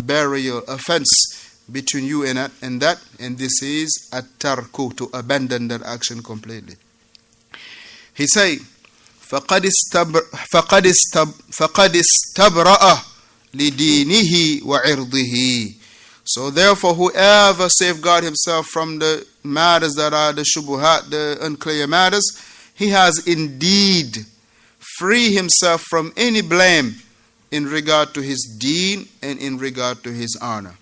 barrier, a fence between you and that, and this is at-tarku, to abandon that action completely. He say, فَقَدْ اسْتَبْرَأَ لِدِينِهِ وَعِرْضِهِ. So therefore, whoever safeguard himself from the matters that are the shubuhat, the unclear matters, he has indeed free himself from any blame in regard to his deen and in regard to his honor.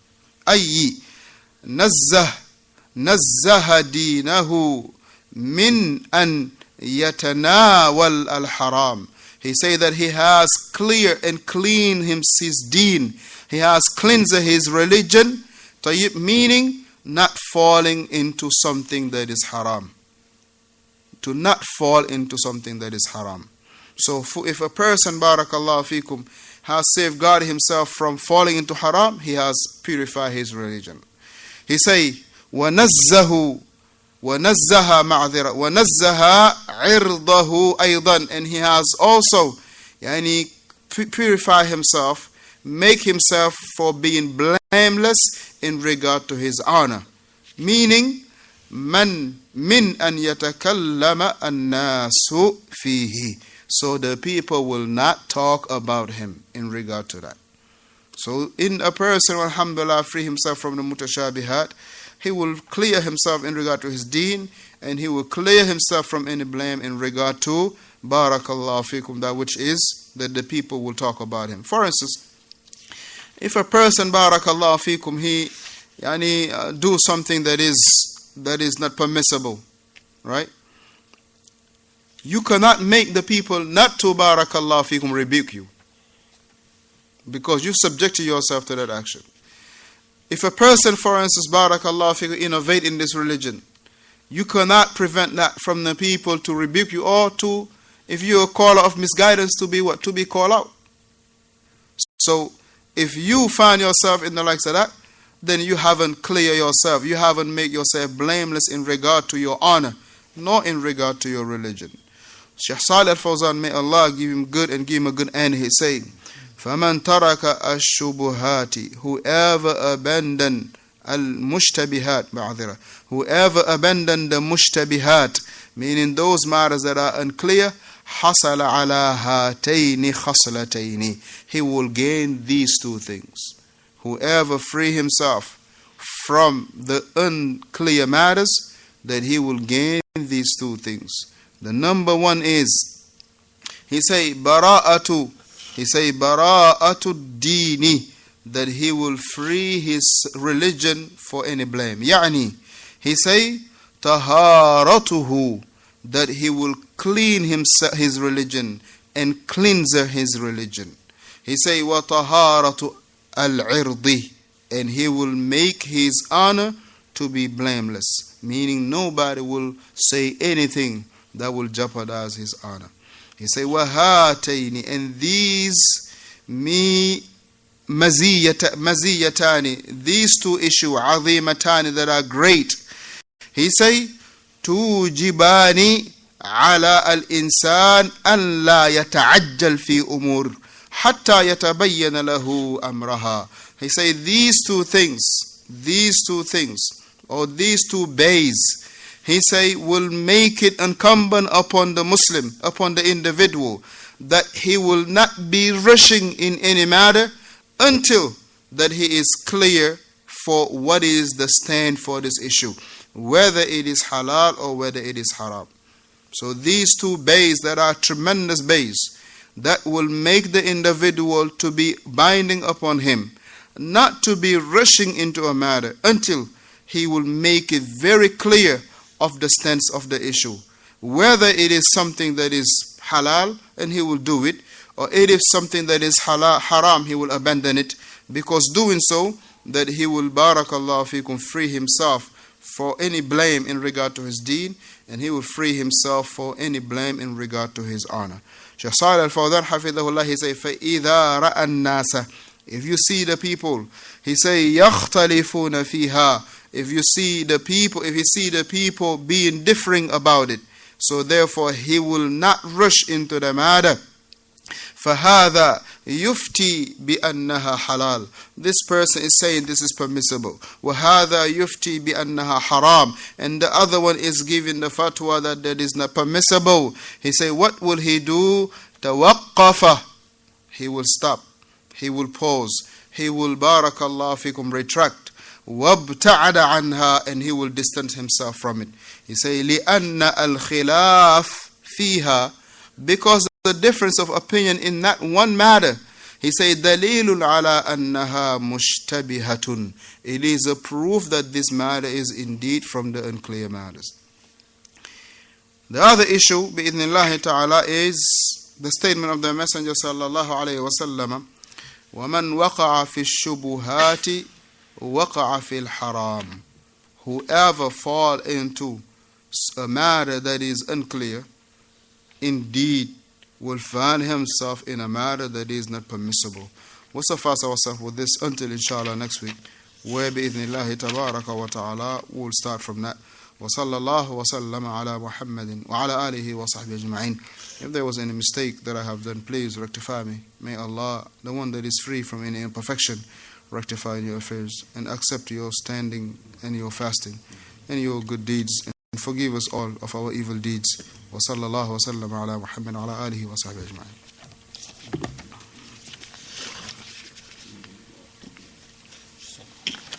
أي نزه دينه من أن يتناول الحرام. He say that he has clear and clean his deen. He has cleansed his religion, meaning not falling into something that is haram. To not fall into something that is haram. So if a person, barakallahu fikum, has safeguarded himself from falling into haram, he has purified his religion. He say, وَنَزَّهَ عِرْضَهُ أَيْضًا. And he has also purified himself, make himself for being blameless in regard to his honor. Meaning, من أن يتكلم الناس فيه. So the people will not talk about him in regard to that. So in a person, alhamdulillah, free himself from the mutashabihat, he will clear himself in regard to his deen, and he will clear himself from any blame in regard to, barakallahu fikum, that which is that the people will talk about him. For instance, if a person, barakallahu fikum, he do something that is not permissible, right? You cannot make the people not to, barakallahu fikum, rebuke you, because you subjected yourself to that action. If a person, for instance, barakallahu fikum, innovate in this religion, you cannot prevent that from the people to rebuke you, or to, if you're a caller of misguidance, to be what? To be called out. So if you find yourself in the likes of that, then you haven't cleared yourself. You haven't made yourself blameless in regard to your honor, nor in regard to your religion. Shaykh Fawzaan, may Allah give him good and give him a good end. He say, فَمَنْ تَرَكَ الشُّبُهَاتِ. Whoever abandoned al-mushtabihat, whoever abandoned the mushtabihat, meaning those matters that are unclear, حَصَلَ عَلَى هَاتَيْنِ خَصْلَتَيْنِ. He will gain these two things. Whoever free himself from the unclear matters, that he will gain these two things. The number one is, he say bara'atu dini, that he will free his religion for any blame. Yani, he say taharatuhu, that he will clean his religion and cleanse his religion. He say wa taharatu al-irdi, and he will make his honor to be blameless, meaning nobody will say anything that will jeopardize his honor. He say وَهَاتَيْنِ, and these maziyatani, these two issues, عظيمتان, that are great. He say تُوجِبَانِ عَلَى الْإِنسَانِ أَنْ لَا يَتَعَجَّلْ فِي أُمُورٍ حَتَّى يَتَبَيَّنَ لَهُ أَمْرَهَا. He say these two things, or these two bays, he say will make it incumbent upon the Muslim, upon the individual, that he will not be rushing in any matter until that he is clear for what is the stand for this issue, whether it is halal or whether it is haram. So these two bays that are tremendous bays, that will make the individual to be binding upon him, not to be rushing into a matter until he will make it very clear of the stance of the issue, whether it is something that is halal and he will do it, or it is something that is haram, he will abandon it, because doing so, that he will, barakallahu fikum, free himself for any blame in regard to his deen, and he will free himself for any blame in regard to his honor. Shaykh Fawzaan, hafidhahullah, he say, فَإِذَا رَأَى النَّاسَ, if you see the people, he say, يَخْتَلِفُونَ فِيهَا, if you see the people being differing about it, so therefore he will not rush into the matter. فَهَذَا يُفْتِي بِأَنَّهَا halal. This person is saying this is permissible. وَهَذَا يُفْتِي بِأَنَّهَا haram. And the other one is giving the fatwa that is not permissible. He say, what will he do? تَوَقَّفَ. He will stop. He will pause. He will, barakallahu fikum, retract. وَابْتَعَدَ عَنْهَا. And he will distance himself from it. He say, لِأَنَّ الْخِلَافِ فِيهَا. Because the difference of opinion in that one matter. He say, دَلِيلٌ عَلَىٰ أَنَّهَا مُشْتَبِهَةٌ. It is a proof that this matter is indeed from the unclear matters. The other issue, بِإِذْنِ اللَّهِ ta'ala, is the statement of the Messenger sallallahu alayhi wa sallam, وَمَنْ وَقَعَ فِي الشُّبُهَاتِ وَقَعَ فِي الْحَرَامِ. Whoever fall into a matter that is unclear, indeed will find himself in a matter that is not permissible. We'll suffice ourselves with this until inshallah next week, where bi'idhnillahi tabaraka wa ta'ala we'll start from that. Wa sallallahu wa sallama ala Muhammadin wa ala alihi wa sahbihi ajma'in. If there was any mistake that I have done, please rectify me. May Allah, the one that is free from any imperfection, rectify your affairs and accept your standing and your fasting and your good deeds, and forgive us all of our evil deeds. وصلى الله وسلم على محمد وعلى آله وصحبه أجمعين.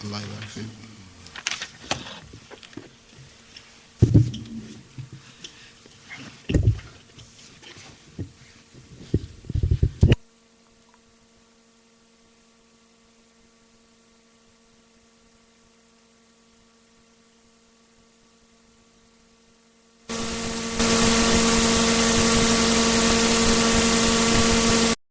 الله يبارك فيك.